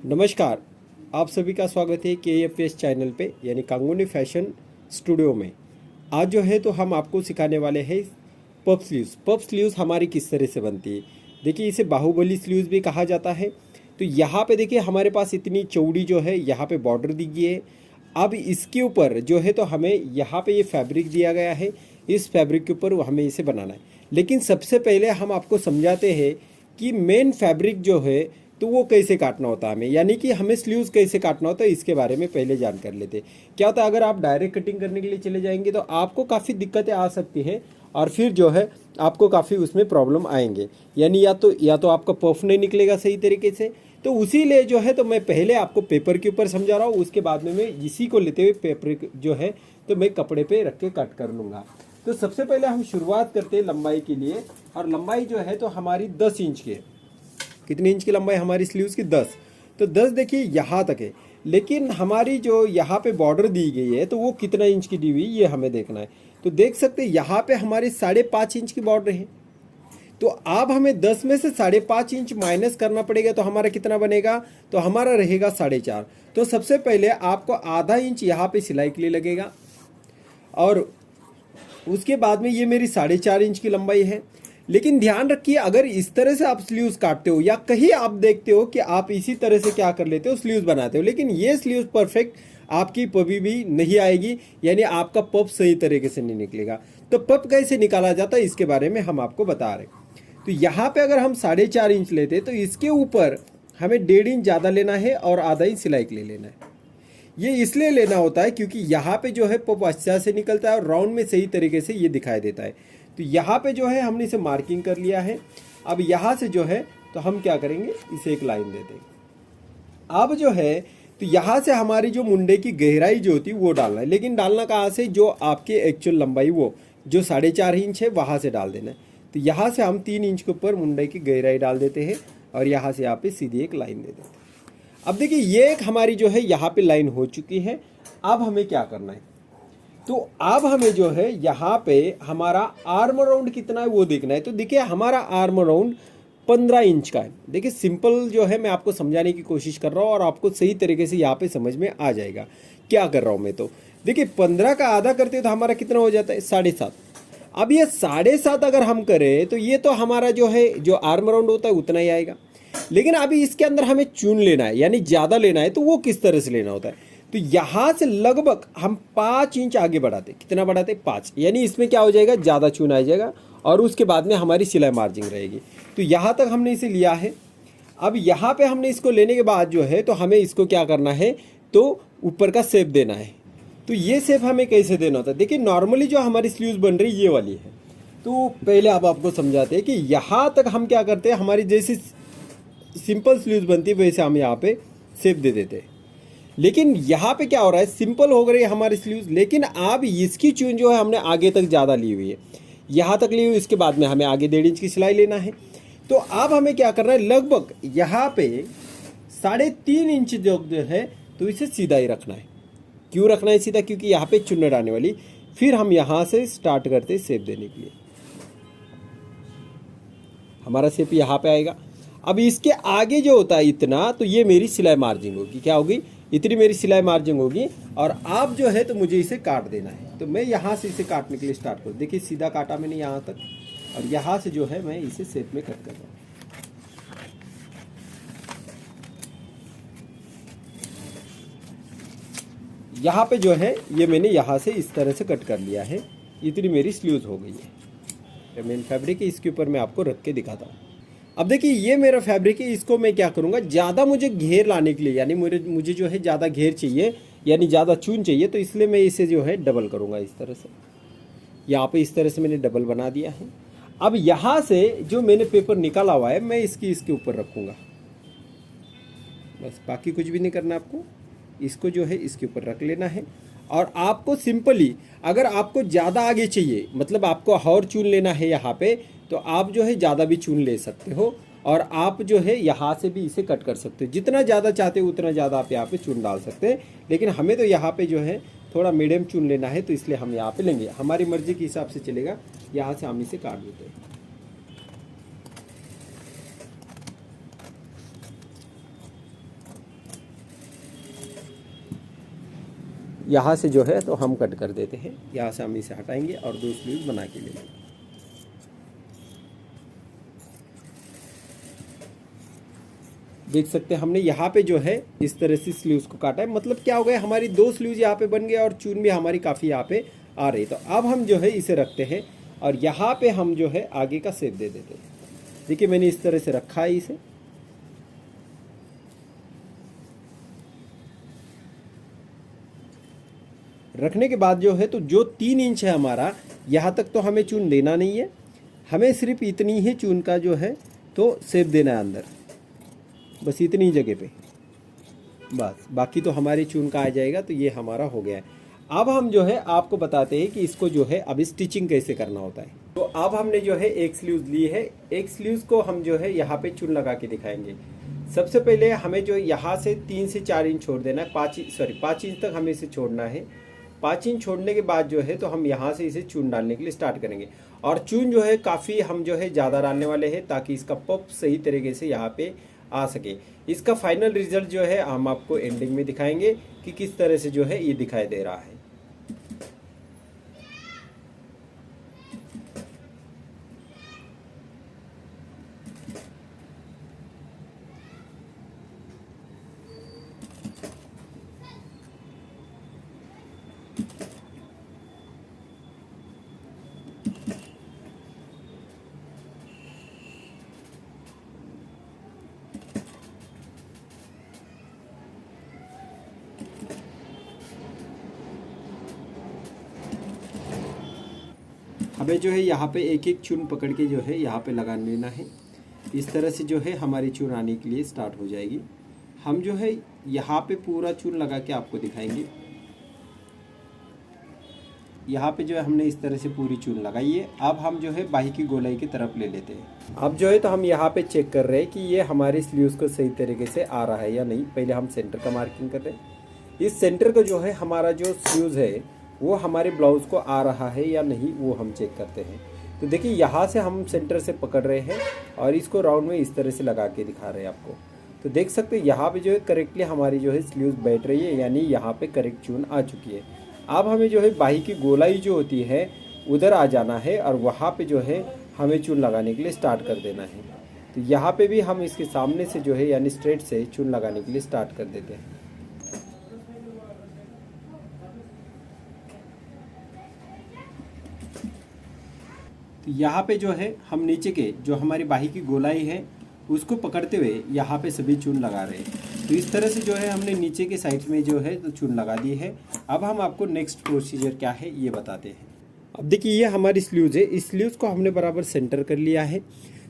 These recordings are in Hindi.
नमस्कार। आप सभी का स्वागत है KFS चैनल पे यानी कांगुनी फैशन स्टूडियो में। आज जो है तो हम आपको सिखाने वाले हैं पफ स्लीव्स। पफ स्लीव्स हमारी किस तरह से बनती है। देखिए, इसे बाहुबली स्लीव्स भी कहा जाता है। तो यहाँ पे देखिए हमारे पास इतनी चौड़ी जो है यहाँ पे बॉर्डर दी गई है। अब इसके ऊपर जो है तो हमें यहाँ पे ये फैब्रिक दिया गया है। इस फैब्रिक के ऊपर हमें इसे बनाना है। लेकिन सबसे पहले हम आपको समझाते हैं कि मेन फैब्रिक जो है तो वो कैसे काटना होता है हमें, यानी कि हमें स्लीव्स कैसे काटना होता है इसके बारे में पहले जान कर लेते हैं। क्या होता है, अगर आप डायरेक्ट कटिंग करने के लिए चले जाएंगे तो आपको काफ़ी दिक्कतें आ सकती है और फिर जो है आपको काफ़ी उसमें प्रॉब्लम आएंगे, यानी या तो आपका पफ नहीं निकलेगा सही तरीके से। तो उसी लिए जो है तो मैं पहले आपको पेपर के ऊपर समझा रहा हूँ, उसके बाद में मैं इसी को लेते हुए पेपर जो है तो मैं कपड़े पे रख के कट कर लूँगा। तो सबसे पहले हम शुरुआत करते हैं लंबाई के लिए, और लंबाई जो है तो हमारी 10 इंच की है। कितनी इंच की लंबाई हमारी स्लीव्स की? 10। तो 10 देखिए यहाँ तक है, लेकिन हमारी जो यहाँ पे बॉर्डर दी गई है तो वो कितना इंच की दी हुई ये हमें देखना है। तो देख सकते हैं यहाँ पे हमारी 5.5 इंच की बॉर्डर है। तो अब हमें 10 में से 5.5 इंच माइनस करना पड़ेगा, तो हमारा कितना बनेगा? तो हमारा रहेगा 4.5। तो सबसे पहले आपको आधा इंच यहाँ पे सिलाई के लिए लगेगा, और उसके बाद में ये मेरी 4.5 इंच की लंबाई है। लेकिन ध्यान रखिए, अगर इस तरह से आप स्लीव्स काटते हो या कहीं आप देखते हो कि आप इसी तरह से क्या कर लेते हो, स्लीव्स बनाते हो, लेकिन ये स्लीव्स परफेक्ट आपकी कभी भी नहीं आएगी, यानी आपका पफ सही तरीके से नहीं निकलेगा। तो पफ कैसे निकाला जाता है इसके बारे में हम आपको बता रहे हैं। तो यहाँ पे अगर हम 4.5 इंच लेते तो इसके ऊपर हमें 1.5 इंच ज़्यादा लेना है और आधा इंच सिलाई के लिए लेना है। ये इसलिए लेना होता है क्योंकि यहाँ पे जो है पफ अच्छा से निकलता है और राउंड में सही तरीके से ये दिखाई देता है। तो यहाँ पे जो है हमने इसे मार्किंग कर लिया है। अब यहाँ से जो है तो हम क्या करेंगे, इसे एक लाइन दे देंगे। अब जो है तो यहाँ से हमारी जो मुंडे की गहराई जो होती है वो डालना है, लेकिन डालना कहाँ से? जो आपके एक्चुअल लंबाई वो जो 4.5 इंच है वहाँ से डाल देना है। तो यहाँ से हम 3 इंच के ऊपर मुंडे की गहराई डाल देते हैं और यहाँ से यहाँ पे सीधी एक लाइन दे देते हैं। अब देखिए ये एक हमारी जो है यहाँ पे लाइन हो चुकी है। अब हमें क्या करना है, तो अब हमें जो है यहाँ पे हमारा आर्म राउंड कितना है वो देखना है। तो देखिए हमारा आर्म राउंड 15 इंच का है। देखिए सिंपल जो है मैं आपको समझाने की कोशिश कर रहा हूँ और आपको सही तरीके से यहाँ पे समझ में आ जाएगा क्या कर रहा हूँ मैं। तो देखिए 15 का आधा करते तो हमारा कितना हो जाता है? 7.5। अब ये 7.5 अगर हम करें तो ये तो हमारा जो है जो आर्म राउंड होता है उतना ही आएगा। लेकिन अभी इसके अंदर हमें चून लेना है, यानी ज़्यादा लेना है। तो वो किस तरह से लेना होता है? तो यहाँ से लगभग हम 5 इंच आगे बढ़ाते। कितना बढ़ाते? 5। यानी इसमें क्या हो जाएगा, ज़्यादा चून आ जाएगा और उसके बाद में हमारी सिलाई मार्जिंग रहेगी। तो यहाँ तक हमने इसे लिया है। अब यहाँ पे हमने इसको लेने के बाद जो है तो हमें इसको क्या करना है, तो ऊपर का शेप देना है। तो ये शेप हमें कैसे देना होता है? देखिए नॉर्मली जो हमारी स्लीव्स बन रही ये वाली है। तो पहले अब आपको समझाते हैं कि यहाँ तक हम क्या करते हैं, हमारी जैसी सिंपल स्लीव्स बनती है वैसे हम यहाँ पे शेप दे देते हैं। लेकिन यहाँ पे क्या हो रहा है, सिंपल हो गई है हमारी स्लीव्स, लेकिन अब इसकी चून जो है हमने आगे तक ज़्यादा ली हुई है, यहाँ तक ली हुई। इसके बाद में हमें आगे 1.5 इंच की सिलाई लेना है। तो अब हमें क्या करना है, लगभग यहाँ पे 3.5 इंच जो है तो इसे सीधा ही रखना है। क्यों रखना है सीधा? क्योंकि यहाँ पे चुन्नट आने वाली। फिर हम यहाँ से स्टार्ट करते शेप देने के लिए। हमारा शेप यहाँ पे आएगा। अब इसके आगे जो होता है इतना, तो ये मेरी सिलाई मार्जिंग होगी। क्या होगी? इतनी मेरी सिलाई मार्जिंग होगी। और आप जो है तो मुझे इसे काट देना है। तो मैं यहाँ से इसे काटने के लिए स्टार्ट करूँ। देखिए सीधा काटा मैंने यहाँ तक, और यहाँ से जो है मैं इसे शेप में कट कर रहा हूँ। यहाँ पे जो है ये मैंने यहाँ से इस तरह से कट कर लिया है। इतनी मेरी स्लीव्स हो गई है। मेन फैब्रिक है, इसके ऊपर मैं आपको रख के दिखाता हूँ। अब देखिए ये मेरा फैब्रिक है, इसको मैं क्या करूँगा, ज़्यादा मुझे घेर लाने के लिए, यानी मुझे जो है ज़्यादा घेर चाहिए, यानी ज़्यादा चून चाहिए। तो इसलिए मैं इसे जो है डबल करूँगा इस तरह से। यहाँ पे इस तरह से मैंने डबल बना दिया है। अब यहाँ से जो मैंने पेपर निकाला हुआ है मैं इसके ऊपर रखूँगा। बस बाकी कुछ भी नहीं करना आपको। इसको जो है इसके ऊपर रख लेना है। और आपको सिंपली, अगर आपको ज़्यादा आगे चाहिए, मतलब आपको और चून लेना है यहाँ पे, तो आप जो है ज़्यादा भी चून ले सकते हो। और आप जो है यहाँ से भी इसे कट कर सकते हो। जितना ज़्यादा चाहते हो उतना ज़्यादा आप यहाँ पे चून डाल सकते हैं। लेकिन हमें तो यहाँ पे जो है थोड़ा मीडियम चून लेना है, तो इसलिए हम यहाँ पे लेंगे। हमारी मर्जी के हिसाब से चलेगा। यहाँ से हम इसे काट देते हैं। यहाँ से जो है तो हम कट कर देते हैं। यहाँ से हम इसे हटाएंगे और 2 स्लीव्स बना के लेंगे। देख सकते हैं हमने यहाँ पे जो है इस तरह से स्लीव्स को काटा है। मतलब क्या हो गया, हमारी 2 स्लीव्स यहाँ पे बन गए और चून भी हमारी काफ़ी यहाँ पे आ रही। तो अब हम जो है इसे रखते हैं और यहाँ पे हम जो है आगे का शेप दे देते हैं। देखिए मैंने इस तरह से रखा है इसे। रखने के बाद जो है तो जो 3 इंच है हमारा, यहाँ तक तो हमें चून देना नहीं है, हमें सिर्फ इतनी ही चून का जो है तो शेप देना है अंदर, बस इतनी जगह पे, बस बाकी तो हमारी चून का आ जाएगा। तो ये हमारा हो गया है। अब हम जो है आपको बताते हैं कि इसको जो है अब स्टिचिंग कैसे करना होता है। तो अब हमने जो है एक स्लीव्स ली है, एक स्लीव्स को हम जो है यहाँ पे चून लगा के दिखाएंगे। सबसे पहले हमें जो यहाँ से 3 से 4 इंच छोड़ देना है, 5 इंच तक हमें इसे छोड़ना है। 5 इंच छोड़ने के बाद जो है तो हम यहाँ से इसे चून डालने के लिए स्टार्ट करेंगे। और चून जो है काफ़ी हम जो है ज़्यादा डालने वाले हैं ताकि इसका पफ सही तरीके से यहाँ पे आ सके। इसका फाइनल रिजल्ट जो है हम आपको एंडिंग में दिखाएंगे कि किस तरह से जो है ये दिखाई दे रहा है। हमें जो है यहाँ पे एक एक चून पकड़ के जो है यहाँ पे लगा लेना है। इस तरह से जो है हमारी चून आने के लिए स्टार्ट हो जाएगी। हम जो है यहाँ पे पूरा चून लगा के आपको दिखाएंगे। यहाँ पे जो है हमने इस तरह से पूरी चून लगाई है। अब हम जो है बाही की गोलाई की तरफ ले लेते हैं। अब जो है तो हम यहाँ पे चेक कर रहे हैं कि ये हमारे स्लीव्स को सही तरीके से आ रहा है या नहीं। पहले हम सेंटर का मार्किंग कर रहे हैं। इस सेंटर को जो है हमारा जो स्लीव्स है वो हमारे ब्लाउज को आ रहा है या नहीं, वो हम चेक करते हैं। तो देखिए यहाँ से हम सेंटर से पकड़ रहे हैं और इसको राउंड में इस तरह से लगा के दिखा रहे हैं आपको। तो देख सकते हैं यहाँ पे जो है करेक्टली हमारी जो है स्लीव्स बैठ रही है, यानी यहाँ पे करेक्ट चून आ चुकी है। अब हमें जो है बाही की गोलाई जो होती है उधर आ जाना है और वहाँ पे जो है हमें चून लगाने के लिए स्टार्ट कर देना है। तो यहाँ पे भी हम इसके सामने से जो है यानी स्ट्रेट से चून लगाने के लिए स्टार्ट कर देते हैं। तो यहाँ पे जो है हम नीचे के जो हमारी बाही की गोलाई है उसको पकड़ते हुए यहाँ पे सभी चून लगा रहे हैं। तो इस तरह से जो है हमने नीचे के साइड में जो है तो चून लगा दी है। अब हम आपको नेक्स्ट प्रोसीजर क्या है ये बताते हैं। अब देखिए ये हमारी स्लीव्स है, इस स्लीव्स को हमने बराबर सेंटर कर लिया है।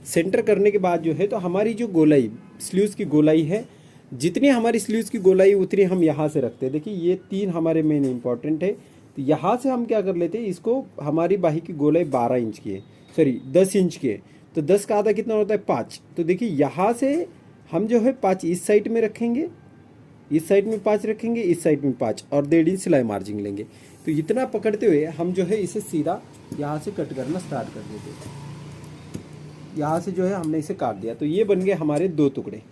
सेंटर करने के बाद जो है तो हमारी जो गोलाई स्लीव्स की गोलाई है, जितनी हमारी स्लीव्स की गोलाई उतनी हम यहाँ से रखते हैं। देखिए ये 3 हमारे मेन इंपॉर्टेंट है। तो यहाँ से हम क्या कर लेते हैं, इसको हमारी बाही की गोलाई 12 इंच की है, सॉरी 10 इंच की है। तो 10 का आधा कितना होता है 5। तो देखिए यहाँ से हम जो है 5 इस साइड में रखेंगे, इस साइड में 5 रखेंगे, इस साइड में 5 और 1.5 इंच सिलाई मार्जिन लेंगे। तो इतना पकड़ते हुए हम जो है इसे सीधा यहाँ से कट करना स्टार्ट कर देते हैं। यहाँ से जो है हमने इसे काट दिया। तो ये बन गए हमारे 2 टुकड़े,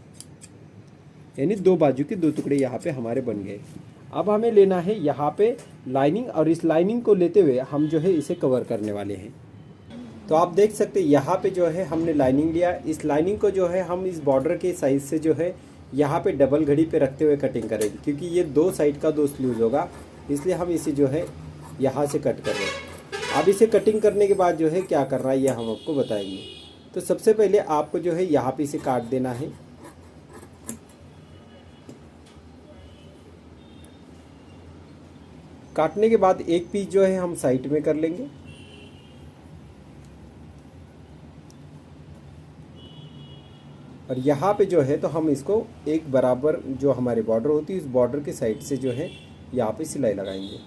यानी 2 बाजू के 2 टुकड़े यहाँ पे हमारे बन गए। अब हमें लेना है यहाँ पे लाइनिंग और इस लाइनिंग को लेते हुए हम जो है इसे कवर करने वाले हैं। तो आप देख सकते हैं यहाँ पे जो है हमने लाइनिंग लिया। इस लाइनिंग को जो है हम इस बॉर्डर के साइज से जो है यहाँ पे डबल घड़ी पे रखते हुए कटिंग करेंगे, क्योंकि ये 2 साइड का 2 स्लीव्स होगा, इसलिए हम इसे जो है यहाँ से कट कर रहे हैं। अब इसे कटिंग करने के बाद जो है क्या करना है ये हम आपको बताएंगे। तो सबसे पहले आपको जो है यहाँ पे इसे काट देना है। काटने के बाद एक पीस जो है हम साइड में कर लेंगे। और यहाँ पे जो है तो हम इसको एक बराबर जो हमारे बॉर्डर होती है उस बॉर्डर के साइड से जो है यहाँ पे सिलाई लगाएंगे।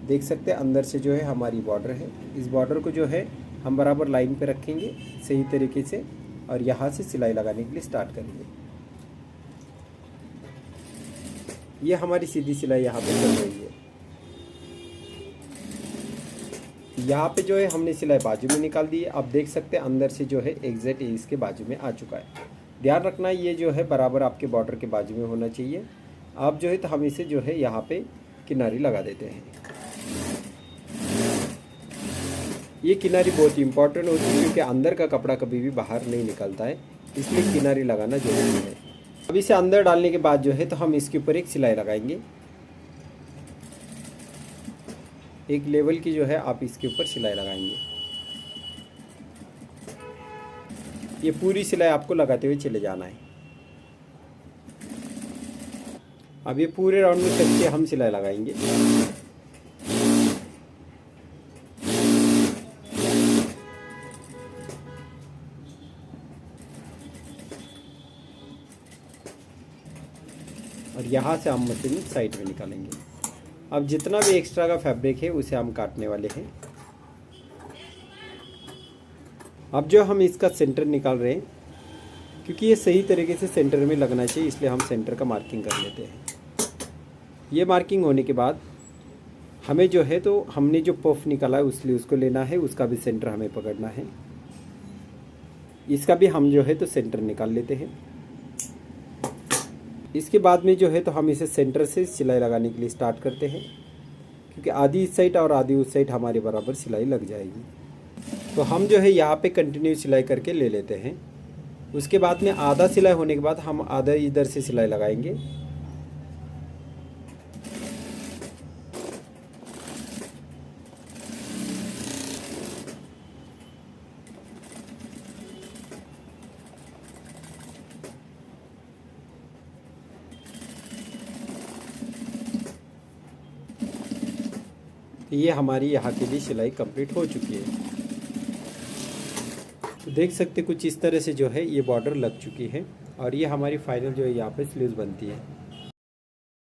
देख सकते हैं अंदर से जो है हमारी बॉर्डर है, इस बॉर्डर को जो है हम बराबर लाइन पे रखेंगे सही तरीके से और यहाँ से सिलाई लगाने के लिए स्टार्ट करेंगे। ये हमारी सीधी सिलाई यहाँ पे चल रही है। यहाँ पे जो है हमने सिलाई बाजू में निकाल दी है। आप देख सकते हैं अंदर से जो है एग्जैक्ट इसके बाजू में आ चुका है। ध्यान रखना ये जो है बराबर आपके बॉर्डर के बाजू में होना चाहिए। अब जो है तो हम इसे जो है यहाँ पे किनारी लगा देते हैं। ये किनारी बहुत इंपॉर्टेंट होती है क्योंकि अंदर का कपड़ा कभी भी बाहर नहीं निकलता है, इसलिए किनारी लगाना जरूरी है। अब इसे अंदर डालने के बाद जो है तो हम इसके ऊपर एक सिलाई लगाएंगे। एक लेवल की जो है आप इसके ऊपर सिलाई लगाएंगे। ये पूरी सिलाई आपको लगाते हुए चले जाना है। अब ये पूरे राउंड में करके हम सिलाई लगाएंगे। और यहाँ से हम मशीन साइड में निकालेंगे। अब जितना भी एक्स्ट्रा का फैब्रिक है उसे हम काटने वाले हैं। अब जो हम इसका सेंटर निकाल रहे हैं, क्योंकि ये सही तरीके से सेंटर में लगना चाहिए, इसलिए हम सेंटर का मार्किंग कर लेते हैं। ये मार्किंग होने के बाद हमें जो है तो हमने जो पफ निकाला है उसलिए उसको लेना है, उसका भी सेंटर हमें पकड़ना है। इसका भी हम जो है तो सेंटर निकाल लेते हैं। इसके बाद में जो है तो हम इसे सेंटर से सिलाई लगाने के लिए स्टार्ट करते हैं, क्योंकि आधी इस साइड और आधी उस साइड हमारे बराबर सिलाई लग जाएगी। तो हम जो है यहाँ पे कंटिन्यू सिलाई करके ले लेते हैं। उसके बाद में आधा सिलाई होने के बाद हम आधा इधर से सिलाई लगाएंगे। ये हमारी यहाँ की भी सिलाई कंप्लीट हो चुकी है। तो देख सकते कुछ इस तरह से जो है ये बॉर्डर लग चुकी है और ये हमारी फाइनल जो है यहाँ पे स्लीव्स बनती है।